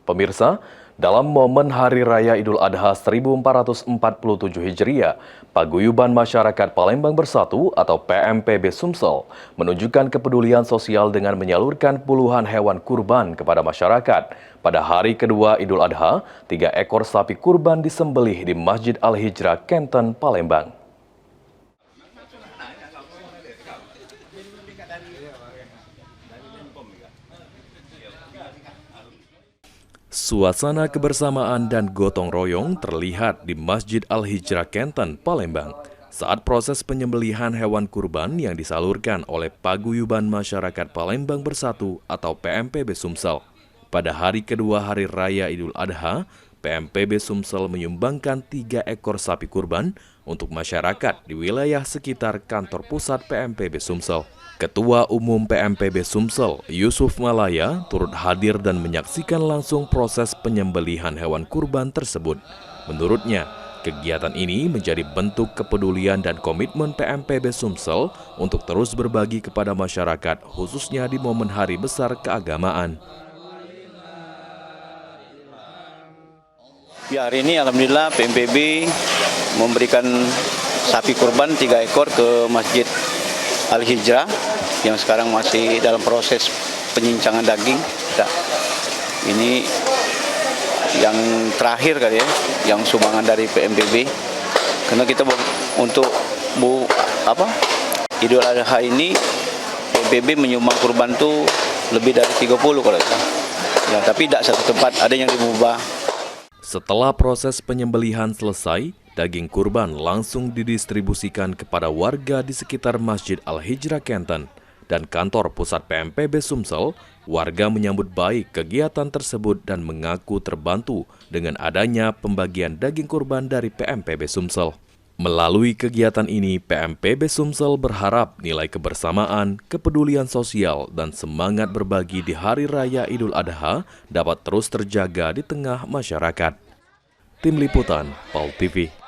Pemirsa, dalam momen Hari Raya Idul Adha 1447 Hijriah, Paguyuban Masyarakat Palembang Bersatu atau PMPB Sumsel menunjukkan kepedulian sosial dengan menyalurkan puluhan hewan kurban kepada masyarakat. Pada hari kedua Idul Adha, 3 ekor sapi kurban disembelih di Masjid Al-Hijrah, Kenten, Palembang. Suasana kebersamaan dan gotong royong terlihat di Masjid Al-Hijrah Kenten, Palembang saat proses penyembelihan hewan kurban yang disalurkan oleh Paguyuban Masyarakat Palembang Bersatu atau PMPB Sumsel. Pada hari kedua Hari Raya Idul Adha, PMPB Sumsel menyumbangkan 3 ekor sapi kurban untuk masyarakat di wilayah sekitar kantor pusat PMPB Sumsel. Ketua Umum PMPB Sumsel, Yusuf Malaya, turut hadir dan menyaksikan langsung proses penyembelihan hewan kurban tersebut. Menurutnya, kegiatan ini menjadi bentuk kepedulian dan komitmen PMPB Sumsel untuk terus berbagi kepada masyarakat, khususnya di momen hari besar keagamaan. Ya, hari ini alhamdulillah PMPB memberikan sapi kurban 3 ekor ke Masjid Al-Hijrah yang sekarang masih dalam proses penyincangan daging. Ini yang terakhir kali ya, yang sumbangan dari PMPB. Karena kita untuk Idul Adha ini PMPB menyumbang kurban tuh lebih dari 30 kalau itu. Ya, tapi tidak satu tempat, ada yang diubah. Setelah proses penyembelihan selesai, daging kurban langsung didistribusikan kepada warga di sekitar Masjid Al-Hijrah Kenten dan kantor pusat PMPB Sumsel. Warga menyambut baik kegiatan tersebut dan mengaku terbantu dengan adanya pembagian daging kurban dari PMPB Sumsel. Melalui kegiatan ini, PMPB Sumsel berharap nilai kebersamaan, kepedulian sosial, dan semangat berbagi di Hari Raya Idul Adha dapat terus terjaga di tengah masyarakat. Tim Liputan, PAL TV.